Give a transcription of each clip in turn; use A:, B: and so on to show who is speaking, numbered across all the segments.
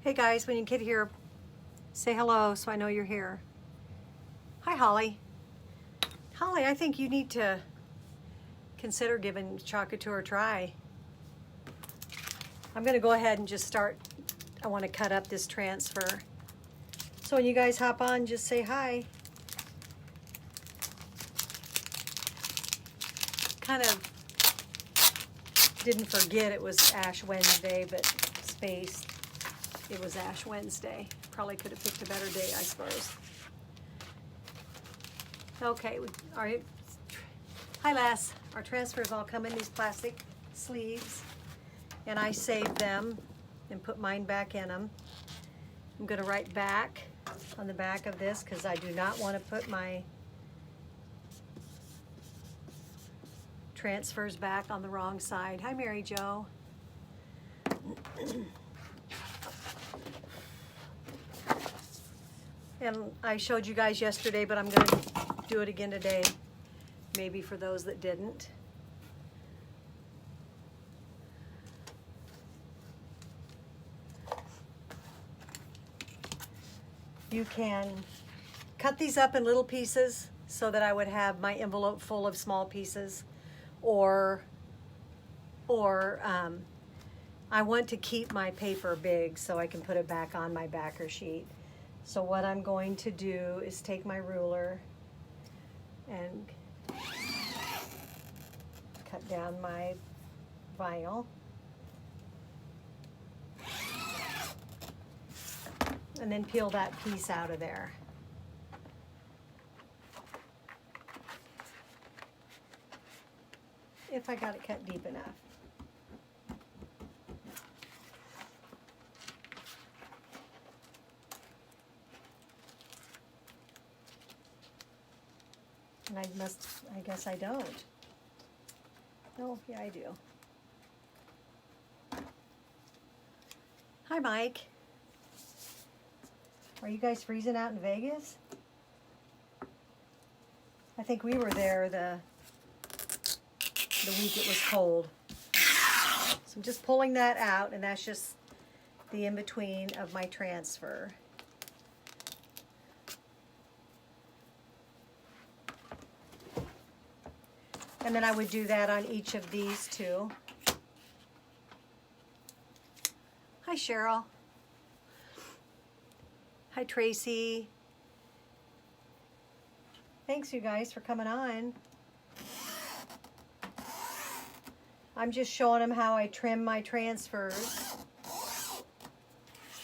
A: Hey guys, when you get here, say hello so I know you're here. Hi Holly. Holly, I think you need to consider giving Couture a try. I'm gonna go ahead and just start. I want to cut up this transfer. So when you guys hop on, just say hi. Kind of didn't forget it was Ash Wednesday, but spaced. It was Ash Wednesday. Probably could have picked a better day, I suppose. Okay, all right. Hi, Les. Our transfers all come in these plastic sleeves, and I saved them and put mine back in them. I'm going to write back on the back of this because I do not want to put my transfers back on the wrong side. Hi, Mary Jo. And I showed you guys yesterday, but I'm going to do it again today, maybe for those that didn't. You can cut these up in little pieces so that I would have my envelope full of small pieces, or I want to keep my paper big so I can put it back on my backer sheet. So what I'm going to do is take my ruler and cut down my vinyl. And then peel that piece out of there. If I got it cut deep enough. And I guess I don't. Oh, yeah, I do. Hi, Mike. Are you guys freezing out in Vegas? I think we were there the week it was cold. So I'm just pulling that out, and that's just the in-between of my transfer. And then I would do that on each of these too. Hi, Cheryl. Hi, Tracy. Thanks, you guys, for coming on. I'm just showing them how I trim my transfers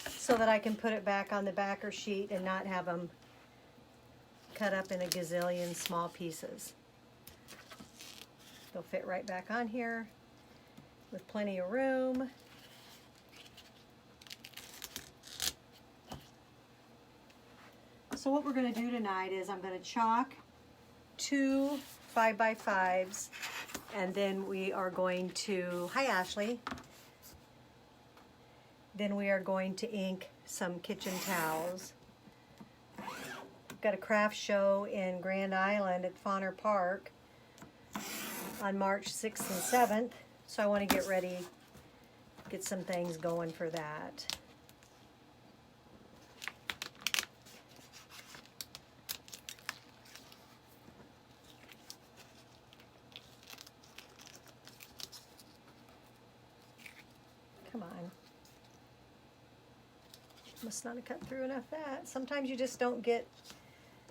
A: so that I can put it back on the backer sheet and not have them cut up in a gazillion small pieces. They'll fit right back on here with plenty of room. So what we're going to do tonight is I'm going to chalk 2 5x5s, and then we are going to, hi Ashley, then we are going to ink some kitchen towels. Got a craft show in Grand Island at Fauner Park on March 6th and 7th, so I want to get ready, get some things going for that. Come on. Must not have cut through enough of that. Sometimes you just don't get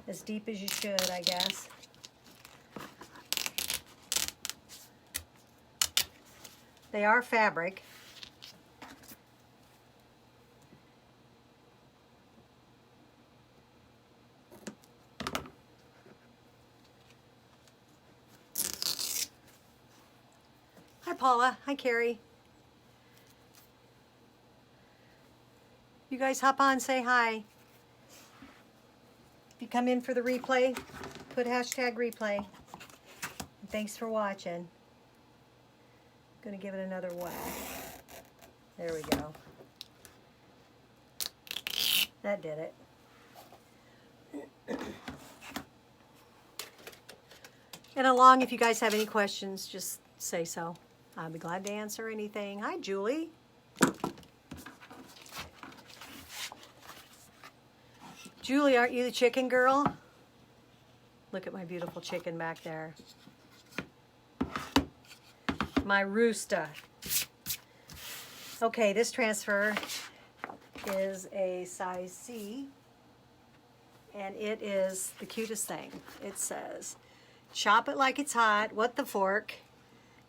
A: as deep as you should, I guess. They are fabric. Hi Paula, hi Carrie. You guys hop on, say hi. If you come in for the replay, put hashtag replay. And thanks for watching. Gonna give it another whack. There we go. That did it. And along, if you guys have any questions, just say so. I'll be glad to answer anything. Hi, Julie. Julie, aren't you the chicken girl? Look at my beautiful chicken back there. My rooster. Okay, this transfer is a size C, and it is the cutest thing. It says, chop it like it's hot, what the fork?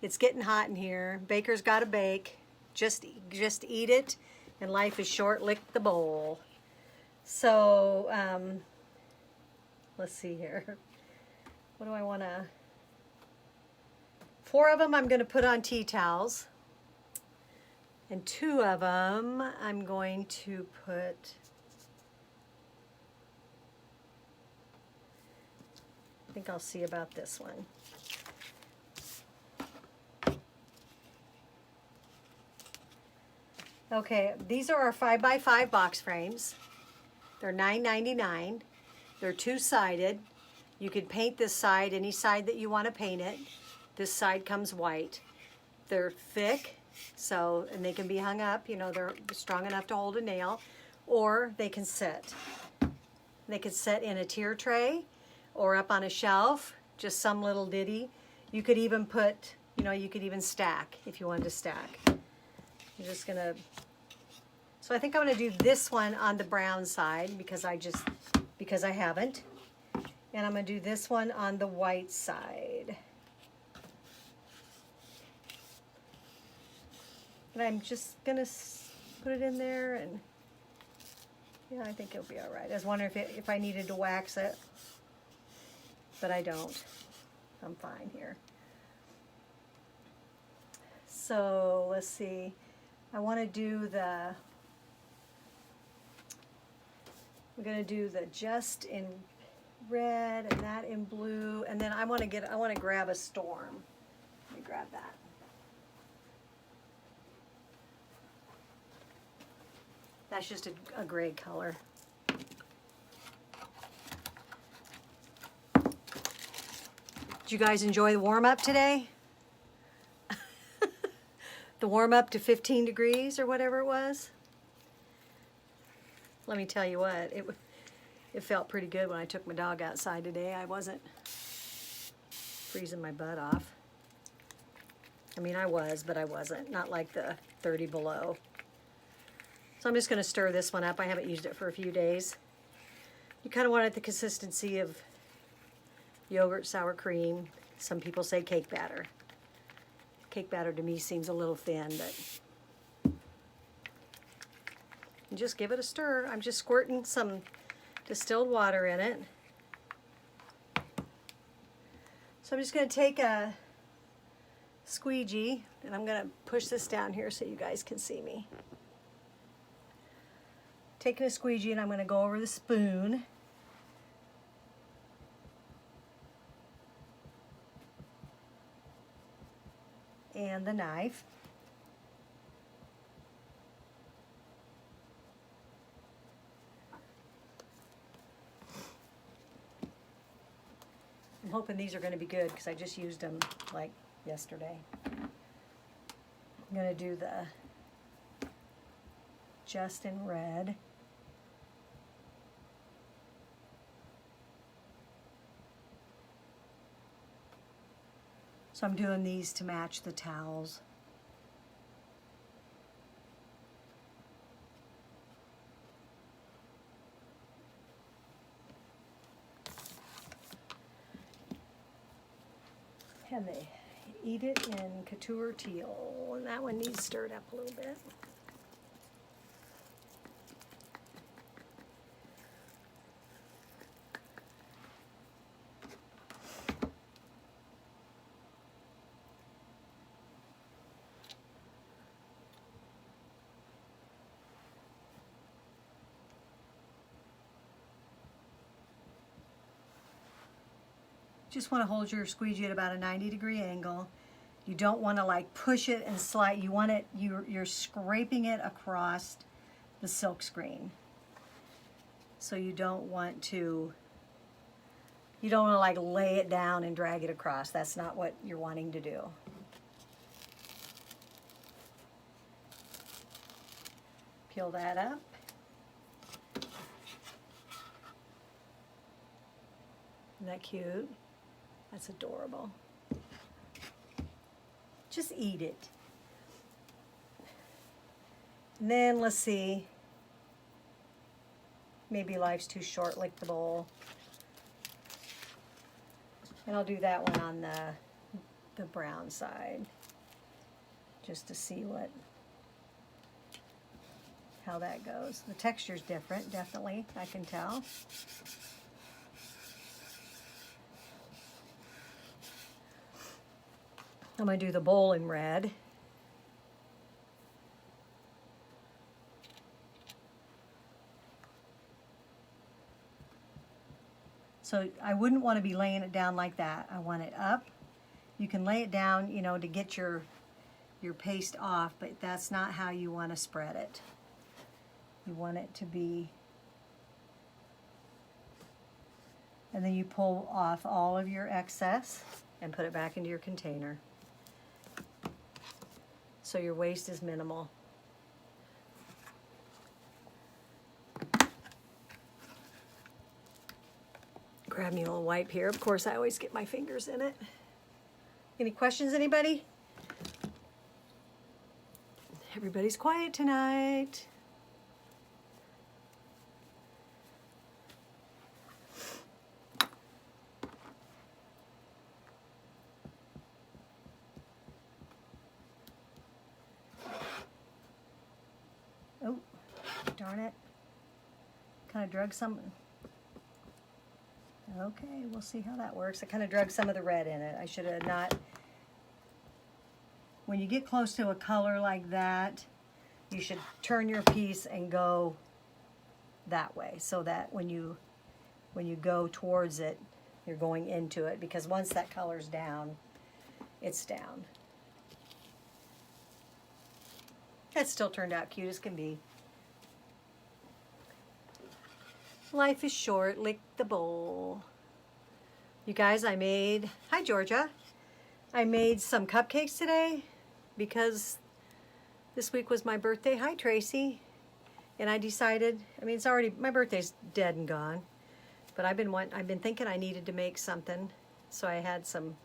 A: It's getting hot in here. Baker's gotta bake. Just eat it, and life is short, lick the bowl. So, let's see here. What do I wanna... 4 of them I'm gonna put on tea towels. And 2 of them I'm going to put, I think I'll see about this one. Okay, these are our 5x5 box frames. They're $9.99. They're 2-sided. You could paint this side, any side that you want to paint it. This side comes white. They're thick. So, and they can be hung up, you know, they're strong enough to hold a nail, or they can sit. They could sit in a tier tray or up on a shelf, just some little ditty. You could even put, you know, you could even stack if you wanted to stack. I'm just gonna, so I think I'm gonna do this one on the brown side because I haven't. And I'm gonna do this one on the white side. And I'm just gonna put it in there, and yeah, I think it'll be all right. I was wondering if I needed to wax it, but I don't. I'm fine here. So let's see. I want to do the. We're gonna do the just in red and that in blue, and then I want to grab a storm. Let me grab that. That's just a gray color. Did you guys enjoy the warm-up today? The warm-up to 15 degrees or whatever it was? Let me tell you what, it felt pretty good when I took my dog outside today. I wasn't freezing my butt off. I mean, I was, but I wasn't. Not like the 30 below. So I'm just going to stir this one up. I haven't used it for a few days. You kind of want it the consistency of yogurt, sour cream. Some people say cake batter. Cake batter to me seems a little thin, but and just give it a stir. I'm just squirting some distilled water in it. So I'm just going to take a squeegee, and I'm going to push this down here so you guys can see me. Taking a squeegee, and I'm going to go over the spoon. And the knife. I'm hoping these are going to be good because I just used them like yesterday. I'm going to do the just in red. So I'm doing these to match the towels. And they eat it in Couture teal, and that one needs stirred up a little bit. Just want to hold your squeegee at about a 90-degree angle. You don't want to like push it and slide. You want it, you're scraping it across the silk screen. So you don't want to like lay it down and drag it across. That's not what you're wanting to do. Peel that up. Isn't that cute? That's adorable. Just eat it. And then let's see. Maybe life's too short, lick the bowl. And I'll do that one on the brown side, just to see how that goes. The texture's different, definitely, I can tell. I'm going to do the bowl in red. So I wouldn't want to be laying it down like that. I want it up. You can lay it down, you know, to get your paste off, but that's not how you want to spread it. You want it to be, and then you pull off all of your excess and put it back into your container. So your waste is minimal. Grab me a little wipe here. Of course, I always get my fingers in it. Any questions, anybody? Everybody's quiet tonight. Oh, darn it. Kind of drug some. Okay, we'll see how that works. I kind of drug some of the red in it. I should have not. When you get close to a color like that, you should turn your piece and go that way, so that when you go towards it, you're going into it, because once that color's down, it's down. That still turned out cute as can be. Life is short, lick the bowl. You guys, I made, hi Georgia. I made some cupcakes today because this week was my birthday. Hi Tracy. And I decided, I mean, it's already, my birthday's dead and gone, but I've been thinking I needed to make something. So I had some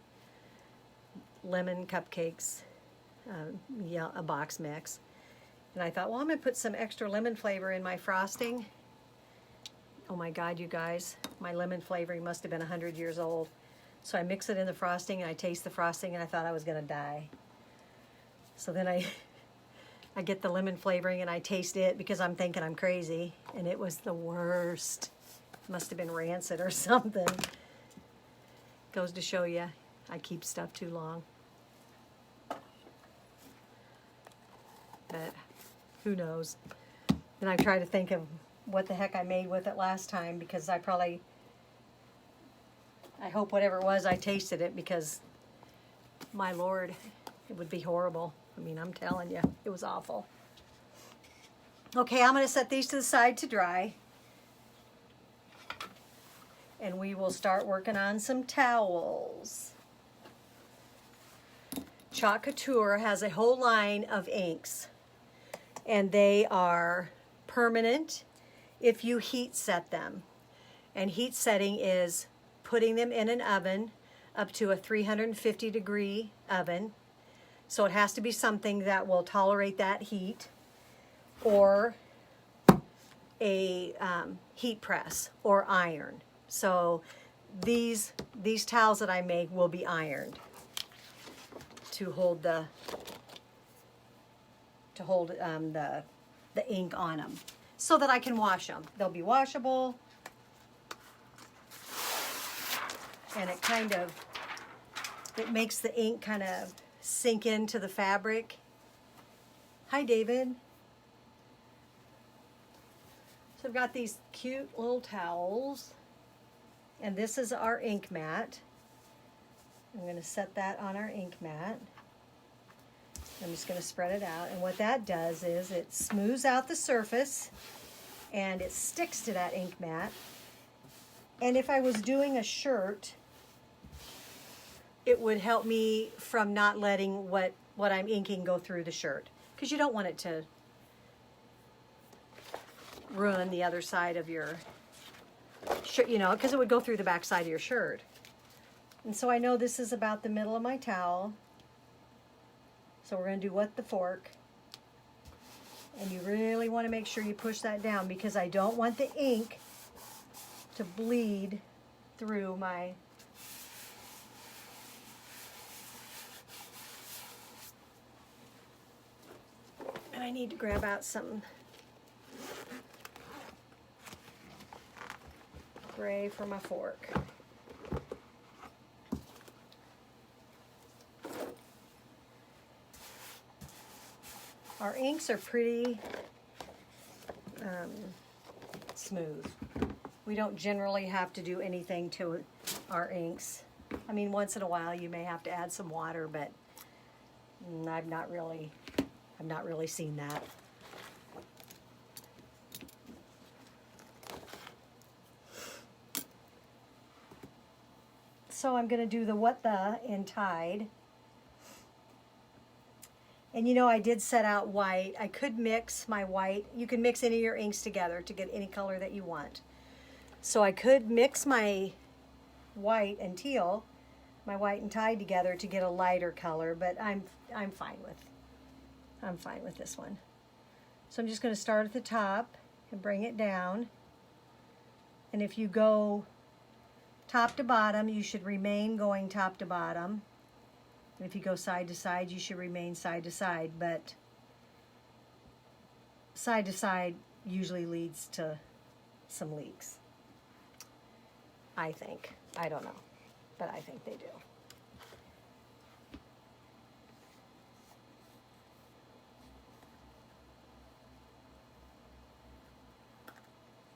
A: lemon cupcakes, yeah, a box mix. And I thought, well, I'm gonna put some extra lemon flavor in my frosting. Oh my God, you guys, my lemon flavoring must have been 100 years old. So I mix it in the frosting and I taste the frosting and I thought I was gonna die. So then I get the lemon flavoring and I taste it because I'm thinking I'm crazy, and it was the worst. Must have been rancid or something. Goes to show you, I keep stuff too long. But who knows? And I try to think of what the heck I made with it last time, because I hope whatever it was, I tasted it, because my Lord, it would be horrible. I mean, I'm telling you, it was awful. Okay, I'm going to set these to the side to dry. And we will start working on some towels. Couture has a whole line of inks, and they are permanent if you heat set them. And heat setting is putting them in an oven up to a 350 degree oven. So it has to be something that will tolerate that heat, or a heat press or iron. So these towels that I make will be ironed to hold the ink on them, so that I can wash them. They'll be washable, and it makes the ink kind of sink into the fabric. Hi David. So I've got these cute little towels, and this is our ink mat. I'm going to set that on our ink mat. I'm just going to spread it out, and what that does is it smooths out the surface and it sticks to that ink mat. And if I was doing a shirt, it would help me from not letting what I'm inking go through the shirt, because you don't want it to ruin the other side of your you know, because it would go through the back side of your shirt. And so I know this is about the middle of my towel. So we're going to do with the fork. And you really want to make sure you push that down because I don't want the ink to bleed through my and I need to grab out some gray for my fork. Our inks are pretty smooth. We don't generally have to do anything to our inks. I mean, once in a while you may have to add some water, but I've not really seen that. So I'm going to do the what the in Tide. And you know, I did set out white. I could mix my white. You can mix any of your inks together to get any color that you want. So I could mix my white and teal, my white and Tide together to get a lighter color, but I'm fine with this one. So I'm just going to start at the top and bring it down. And if you go top to bottom, you should remain going top to bottom. And if you go side to side, you should remain side to side, but side to side usually leads to some leaks. I think. I don't know, but I think they do.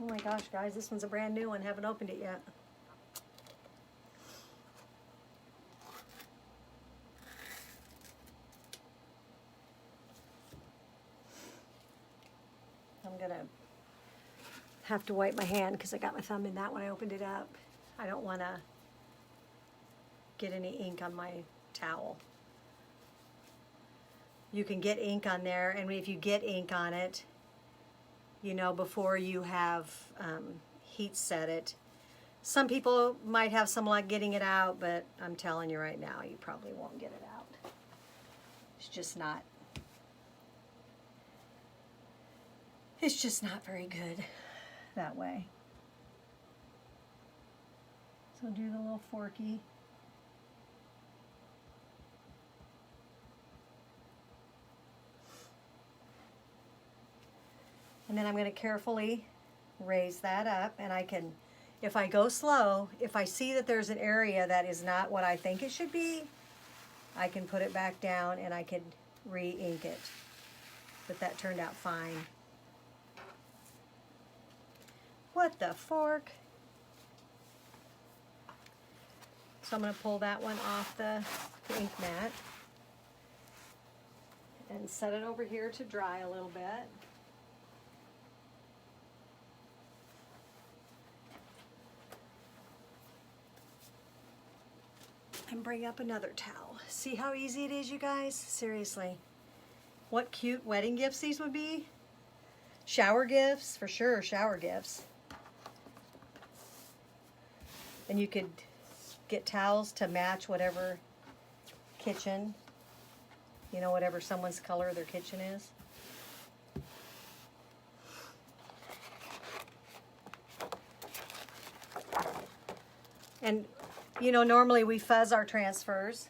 A: Oh my gosh, guys, this one's a brand new one. Haven't opened it yet. I'm gonna have to wipe my hand because I got my thumb in that when I opened it up. I don't want to get any ink on my towel. You can get ink on there, and if you get ink on it, you know, before you have heat set it. Some people might have some luck getting it out, but I'm telling you right now, you probably won't get it out. It's just not very good that way. So do the little forky. And then I'm going to carefully raise that up, and I can, if I go slow, if I see that there's an area that is not what I think it should be, I can put it back down and I can re-ink it. But that turned out fine. What the fork? So I'm going to pull that one off the ink mat and set it over here to dry a little bit. And bring up another towel. See how easy it is, you guys? Seriously. What cute wedding gifts these would be. Shower gifts, for sure, shower gifts. And you could get towels to match whatever kitchen, you know, whatever someone's color their kitchen is. And you know, normally we fuzz our transfers,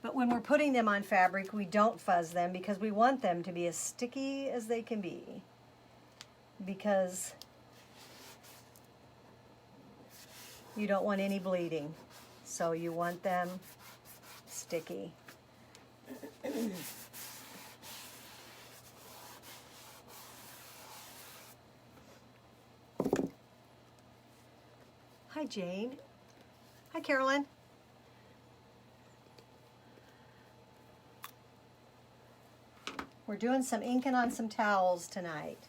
A: but when we're putting them on fabric, we don't fuzz them because we want them to be as sticky as they can be. Because you don't want any bleeding, so you want them sticky. Hi, Jane. Hi, Carolyn. We're doing some inking on some towels tonight.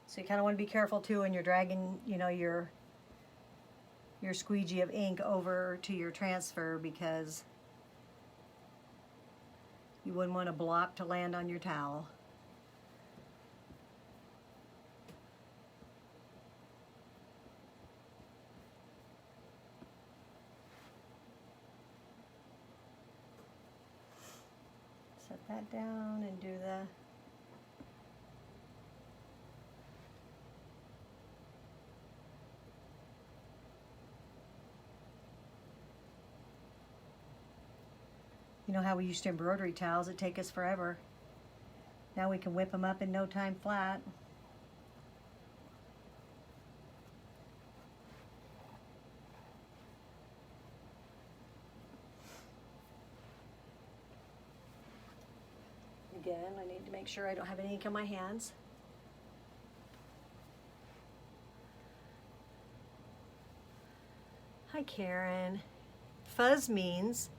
A: So you kind of want to be careful too when you're dragging, you know, your squeegee of ink over to your transfer, because you wouldn't want a blop to land on your towel. that down and do the You know how we used to embroidery towels, it'd take us forever. Now we can whip them up in no time flat. Again, I need to make sure I don't have any ink on my hands. Hi, Karen. Fuzz means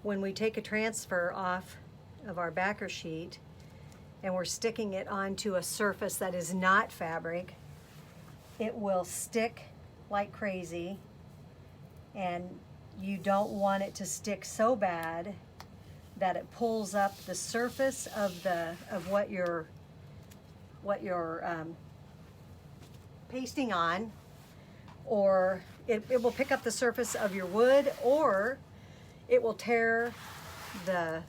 A: when we take a transfer off of our backer sheet and we're sticking it onto a surface that is not fabric, it will stick like crazy, and you don't want it to stick so bad that it pulls up the surface of what you're pasting on, or it will pick up the surface of your wood, or it will tear the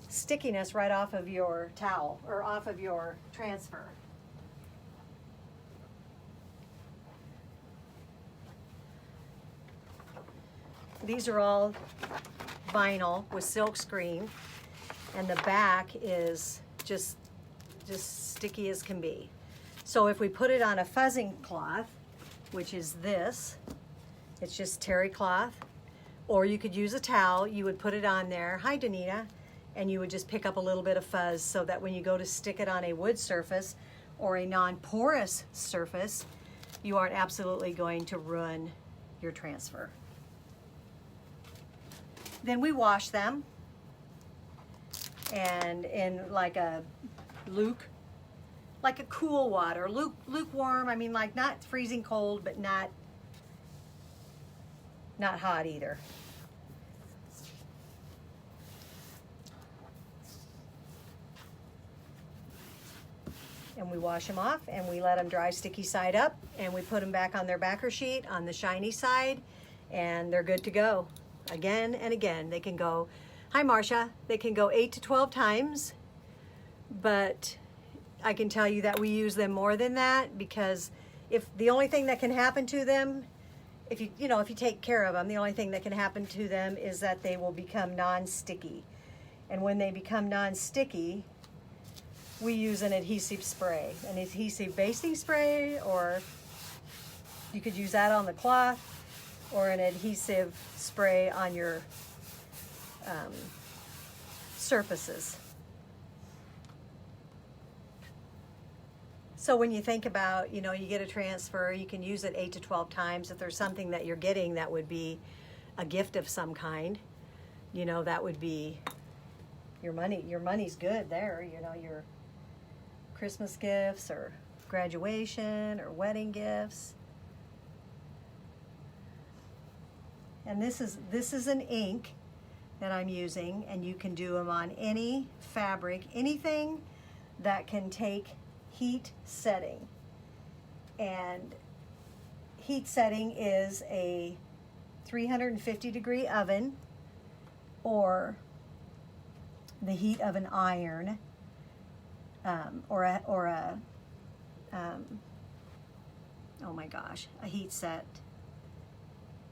A: stickiness right off of your towel or off of your transfer. These are all vinyl with silk screen, and the back is just sticky as can be. So if we put it on a fuzzing cloth, which is this, it's just terry cloth, or you could use a towel, you would put it on there, hi Danita, and you would just pick up a little bit of fuzz so that when you go to stick it on a wood surface or a non-porous surface, you aren't absolutely going to ruin your transfer. Then we wash them, and in like a cool water, lukewarm. I mean, like not freezing cold, but not hot either. And we wash them off, and we let them dry sticky side up, and we put them back on their backer sheet on the shiny side, and they're good to go. Again and again. They can go, hi Marcia, they can go 8 to 12 times, but I can tell you that we use them more than that, because if the only thing that can happen to them, if you take care of them, the only thing that can happen to them is that they will become non-sticky. And when they become non-sticky, we use an adhesive spray, an adhesive basting spray, or you could use that on the cloth, or an adhesive spray on your surfaces. So when you think about, you get a transfer, you can use it 8 to 12 times. If there's something that you're getting that would be a gift of some kind, that would be your money. Your money's good there, your Christmas gifts or graduation or wedding gifts. And this is an ink that I'm using, and you can do them on any fabric, anything that can take heat setting. And heat setting is a 350 degree oven, or the heat of an iron, oh my gosh, a heat set,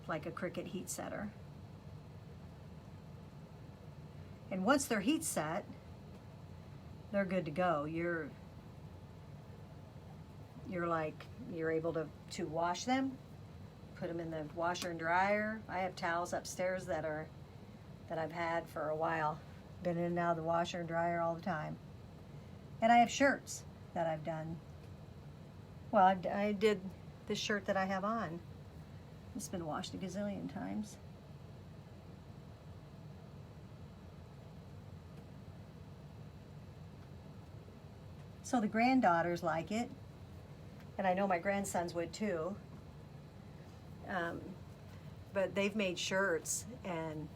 A: like a Cricut heat setter. And once they're heat set, they're good to go. You're able to wash them, put them in the washer and dryer. I have towels upstairs that I've had for a while, been in and out of the washer and dryer all the time. And I have shirts that I've done. Well, I did this shirt that I have on. It's been washed a gazillion times. So the granddaughters like it, and I know my grandsons would too. But they've made shirts, and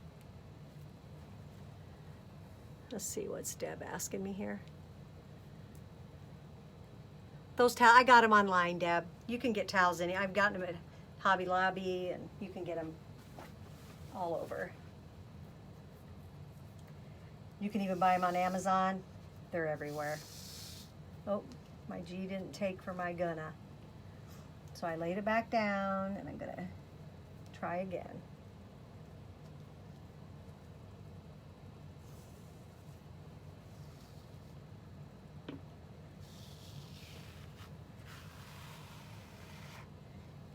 A: let's see, what's Deb asking me here? Those towels, I got them online, Deb. You can get towels in. I've gotten them at Hobby Lobby, and you can get them all over. You can even buy them on Amazon. They're everywhere. Oh, my G didn't take for my gonna. So I laid it back down and I'm gonna try again.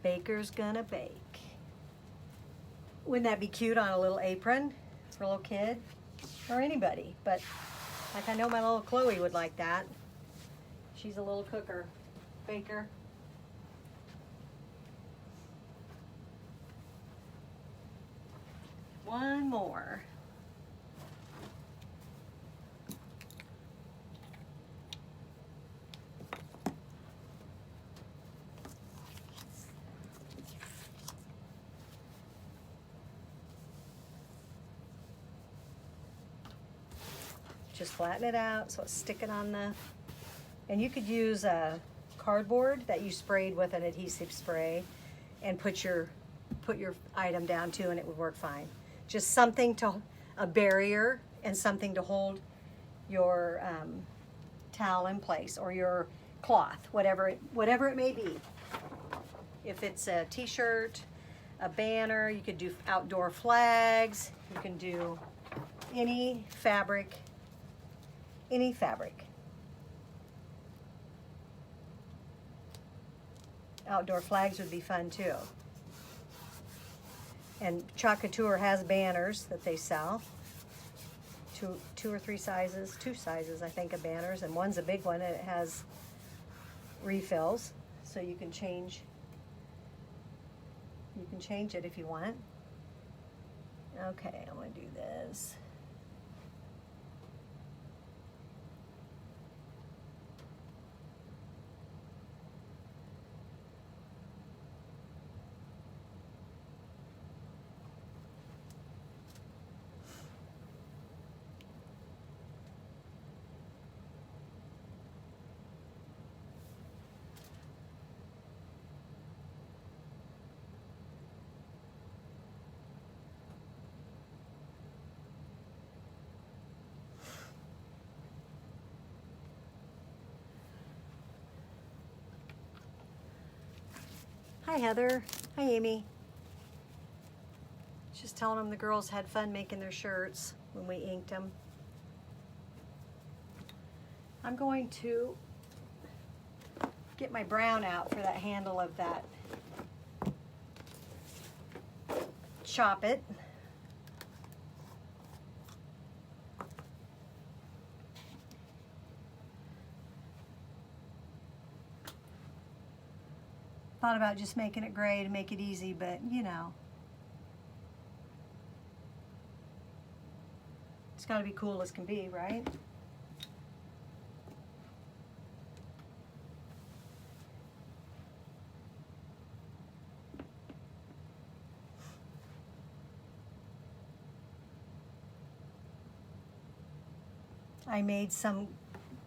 A: Baker's gonna bake. Wouldn't that be cute on a little apron for a little kid or anybody? But like I know my little Chloe would like that. She's a little cooker, baker. One more. Just flatten it out so it's sticking on the, and you could use a cardboard that you sprayed with an adhesive spray and put your item down too, and it would work fine. Just something to, a barrier and something to hold your towel in place, or your cloth, whatever it may be. If it's a t-shirt, a banner, you could do outdoor flags, you can do any fabric. Any fabric. Outdoor flags would be fun too. And Couture has banners that they sell. Two or three sizes, two sizes I think of banners, and one's a big one and it has refills, so you can change it if you want. Okay, I'm gonna do this. Hi Heather. Hi Amy. Just telling them the girls had fun making their shirts when we inked them. I'm going to get my brown out for that handle of that. Chop it. Thought about just making it gray to make it easy, but you know. It's got to be cool as can be, right? I made some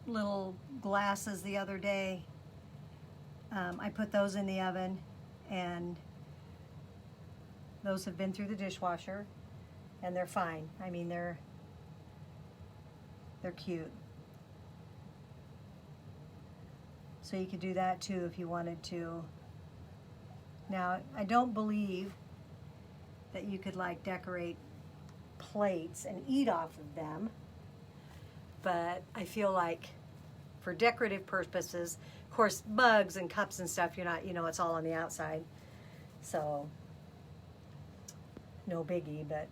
A: little glasses the other day. I put those in the oven, and those have been through the dishwasher, and they're fine. I mean, they're cute. So you could do that too if you wanted to. Now, I don't believe that you could like decorate plates and eat off of them, but I feel like for decorative purposes, of course, mugs and cups and stuff, you're not, you know, it's all on the outside. So, no biggie, but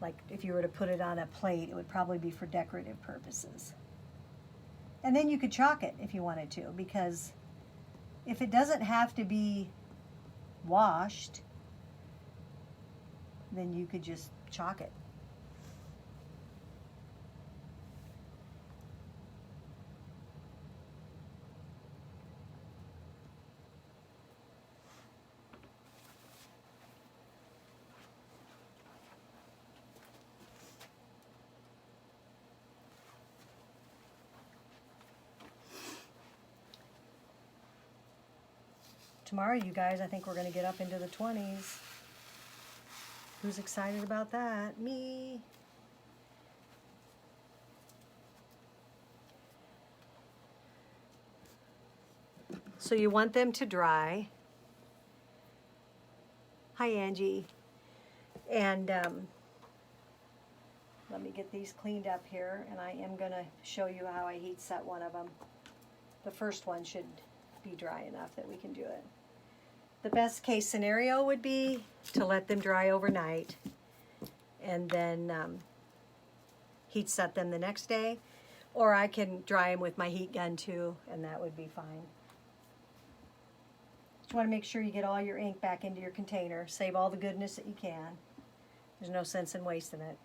A: like if you were to put it on a plate, it would probably be for decorative purposes. And then you could chalk it if you wanted to, because if it doesn't have to be washed, then you could just chalk it. Tomorrow, you guys, I think we're going to get up into the 20s. Who's excited about that? Me. So you want them to dry. Hi, Angie. And let me get these cleaned up here, and I am going to show you how I heat set one of them. The first one should be dry enough that we can do it. The best case scenario would be to let them dry overnight and then heat set them the next day. Or I can dry them with my heat gun too, and that would be fine. Just want to make sure you get all your ink back into your container. Save all the goodness that you can. There's no sense in wasting it.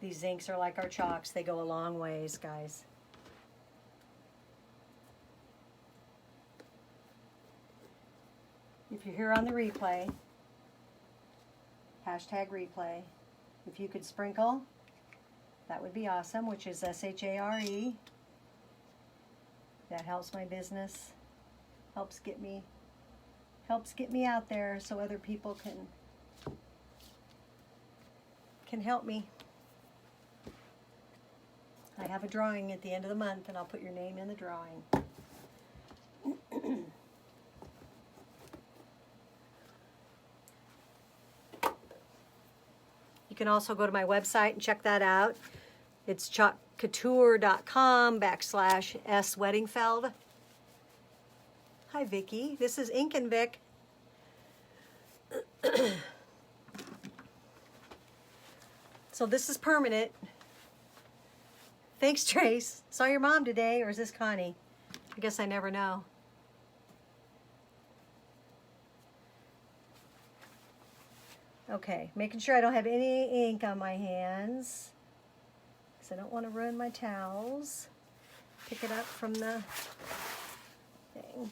A: These inks are like our chalks. They go a long ways, guys. If you're here on the replay, hashtag replay, if you could sprinkle, that would be awesome, which is SHARE. That helps my business, helps get me out there so other people can help me. I have a drawing at the end of the month, and I'll put your name in the drawing. You can also go to my website and check that out. It's couture.com/S.Weddingfeld. Hi, Vicki. This is Ink and Vic. So this is permanent. Thanks, Trace. Saw your mom today, or is this Connie? I guess I never know. Okay, making sure I don't have any ink on my hands, because I don't want to ruin my towels. Pick it up from the thing.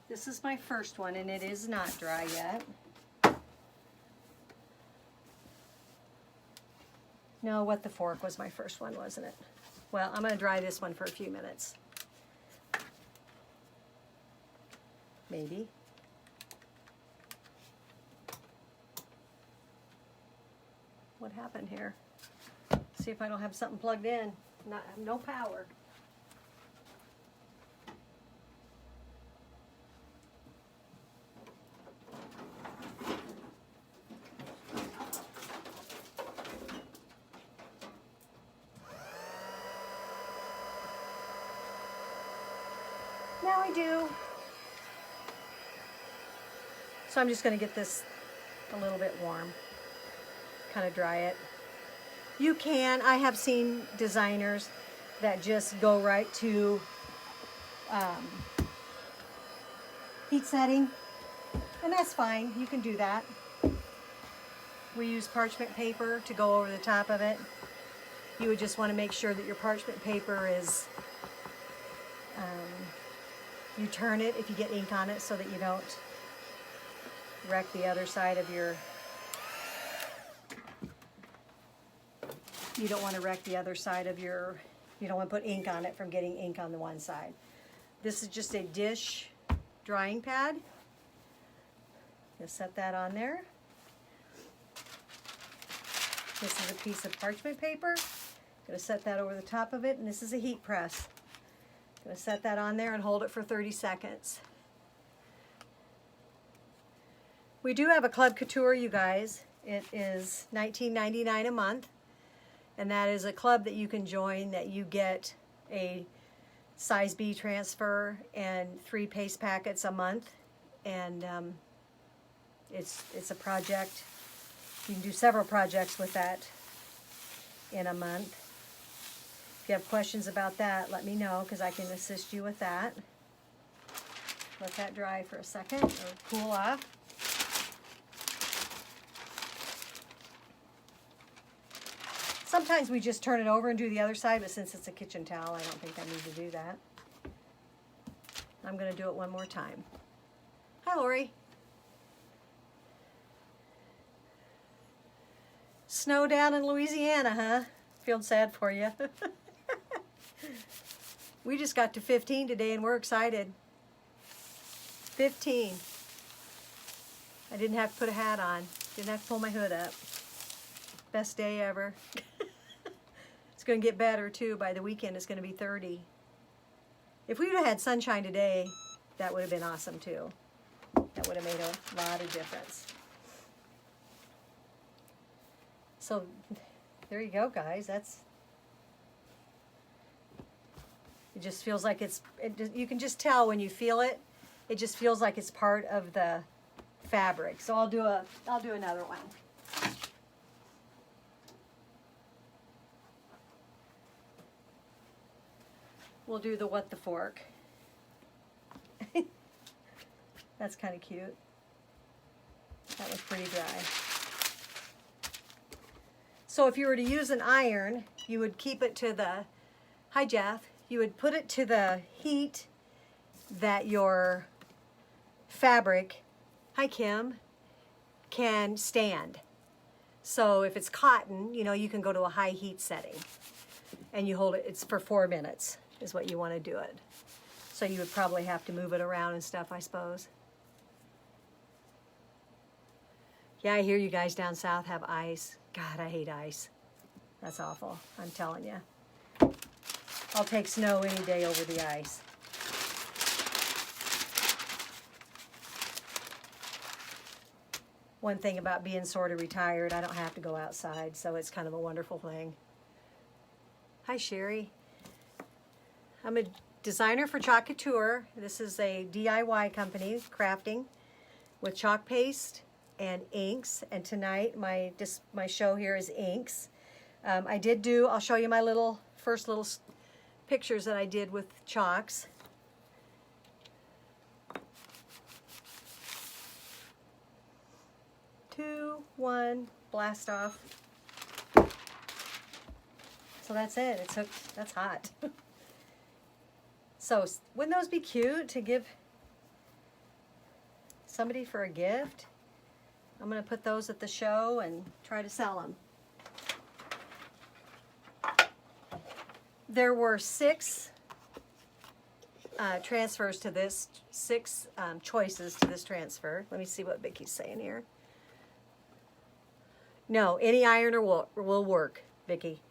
A: This is my first one, and it is not dry yet. No, What the Fork was my first one, wasn't it? Well, I'm going to dry this one for a few minutes. Maybe. What happened here? See if I don't have something plugged in. No power. Now I do. So I'm just going to get this a little bit warm. Kind of dry it. You can. I have seen designers that just go right to heat setting. And that's fine. You can do that. We use parchment paper to go over the top of it. You would just want to make sure that your parchment paper is... you turn it if you get ink on it so that you don't wreck the other side of your... You don't want to wreck the other side of your... You don't want to put ink on it from getting ink on the one side. This is just a dish drying pad. Just set that on there. This is a piece of parchment paper. Going to set that over the top of it, and this is a heat press. Going to set that on there and hold it for 30 seconds. We do have a Club Couture, you guys. It is $19.99 a month, and that is a club that you can join that you get a size B transfer and 3 paste packets a month, and it's a project. You can do several projects with that in a month. If you have questions about that, let me know, because I can assist you with that. Let that dry for a second or cool off. Sometimes we just turn it over and do the other side, but since it's a kitchen towel, I don't think I need to do that. I'm going to do it one more time. Hi, Lori. Snow down in Louisiana, huh? Feeling sad for you. We just got to 15 today and we're excited. 15. I didn't have to put a hat on. Didn't have to pull my hood up. Best day ever. It's going to get better too. By the weekend it's going to be 30. If we would have had sunshine today, that would have been awesome too. That would have made a lot of difference. So there you go, guys. It just feels like you can just tell when you feel it. It just feels like it's part of the fabric. So I'll do another one. We'll do the what the fork. That's kind of cute. That was pretty dry. So if you were to use an iron, you would keep it to the, hi Jeff, you would put it to the heat that your fabric, hi Kim, can stand. So if it's cotton, you know, you can go to a high heat setting and you hold it, it's for 4 minutes is what you want to do it. So you would probably have to move it around and stuff, I suppose. Yeah, I hear you guys down south have ice. God, I hate ice. That's awful, I'm telling you. I'll take snow any day over the ice. One thing about being sort of retired, I don't have to go outside, so it's kind of a wonderful thing. Hi, Sherry. I'm a designer for Couture. This is a DIY company, crafting with chalk paste and inks. And tonight, my show here is inks. I'll show you my first little pictures that I did with chalks. Two, one, blast off. So that's it. That's hot. So wouldn't those be cute to give somebody for a gift? I'm going to put those at the show and try to sell them. There were 6 transfers to this, 6 choices to this transfer. Let me see what Vicky's saying here. No, any iron will work, Vicky.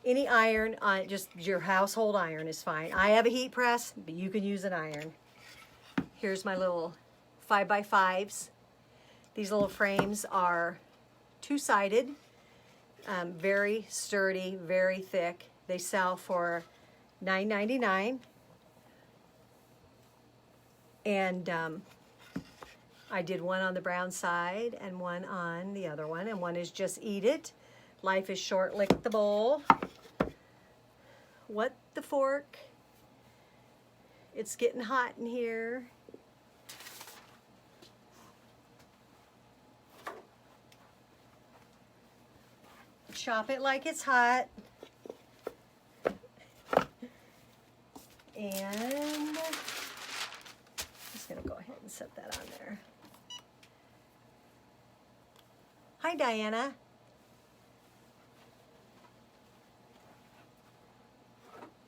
A: Any iron, just your household iron is fine. I have a heat press, but you can use an iron. Here's my little 5x5s. These little frames are 2-sided, very sturdy, very thick. They sell for $9.99. And I did one on the brown side and one on the other one. And one is just eat it. Life is short, lick the bowl. What the fork? It's getting hot in here. Chop it like it's hot. And I'm just going to go ahead and set that on there. Hi, Diana.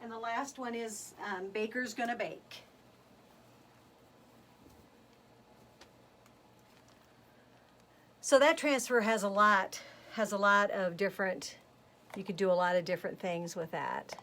A: And the last one is Baker's Gonna Bake. So that transfer has a lot of different, you could do a lot of different things with that.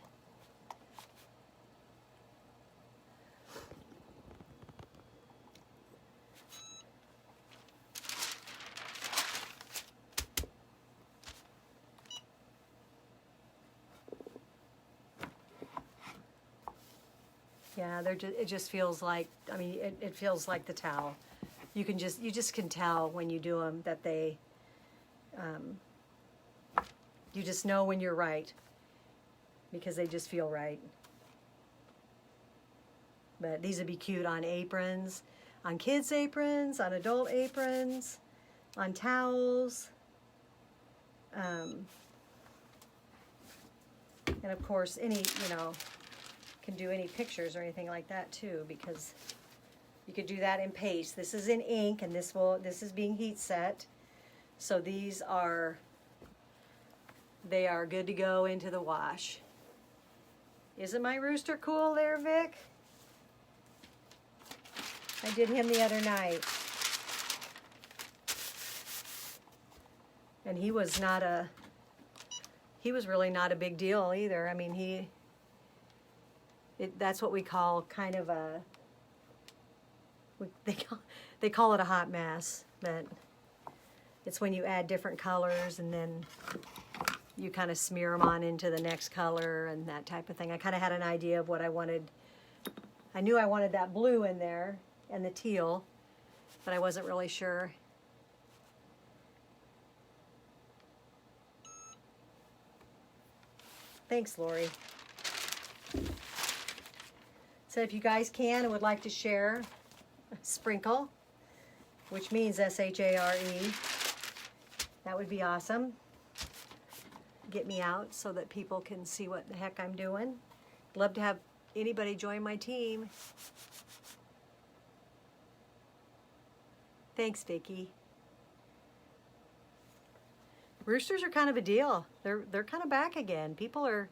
A: Yeah, it just feels like, I mean, it feels like the towel. You just can tell when you do them that they, you just know when you're right because they just feel right. But these would be cute on aprons, on kids' aprons, on adult aprons, on towels. And of course, can do any pictures or anything like that too, because you could do that in paste. This is in ink, and this is being heat set. So these they are good to go into the wash. Isn't my rooster cool there, Vic? I did him the other night. And he was really not a big deal either. I mean, that's what we call kind of they call it a hot mess, but it's when you add different colors and then you kind of smear them on into the next color and that type of thing. I kind of had an idea of what I wanted. I knew I wanted that blue in there and the teal, but I wasn't really sure. Thanks, Lori. So if you guys can and would like to share, sprinkle, which means S-H-A-R-E, that would be awesome. Get me out so that people can see what the heck I'm doing. Love to have anybody join my team. Thanks, Vicki. Roosters are kind of a deal. They're kind of back again. People are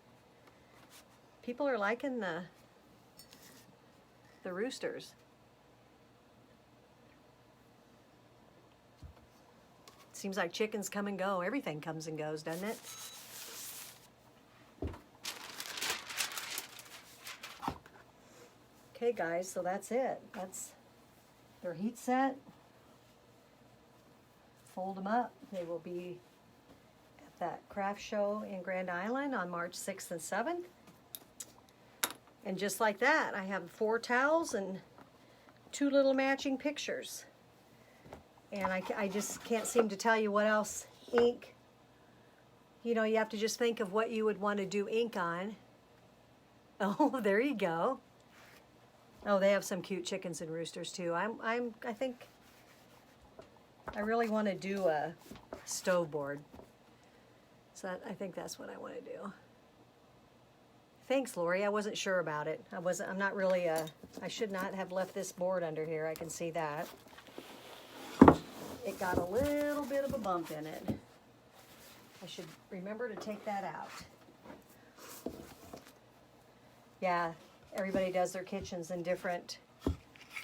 A: liking the roosters. Seems like chickens come and go. Everything comes and goes, doesn't it? Okay, guys, so that's it. That's their heat set. Fold them up. They will be at that craft show in Grand Island on March 6th and 7th. And just like that, I have 4 towels and 2 little matching pictures. And I just can't seem to tell you what else ink. You know, you have to just think of what you would want to do ink on. Oh, there you go. Oh, they have some cute chickens and roosters too. I think I really want to do a stove board. So I think that's what I want to do. Thanks, Lori. I wasn't sure about it. I'm not really I should not have left this board under here. I can see that. It got a little bit of a bump in it. I should remember to take that out. Yeah, everybody does their kitchens in different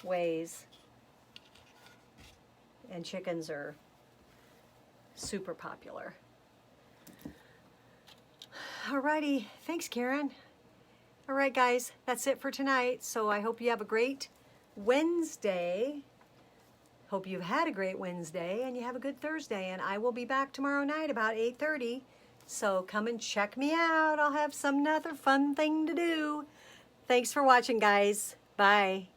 A: ways. And chickens are super popular. Alrighty, thanks, Karen. All right, guys, that's it for tonight. So I hope you have a great Wednesday. Hope you've had a great Wednesday and you have a good Thursday. And I will be back tomorrow night about 8:30. So come and check me out. I'll have some other fun thing to do. Thanks for watching, guys. Bye.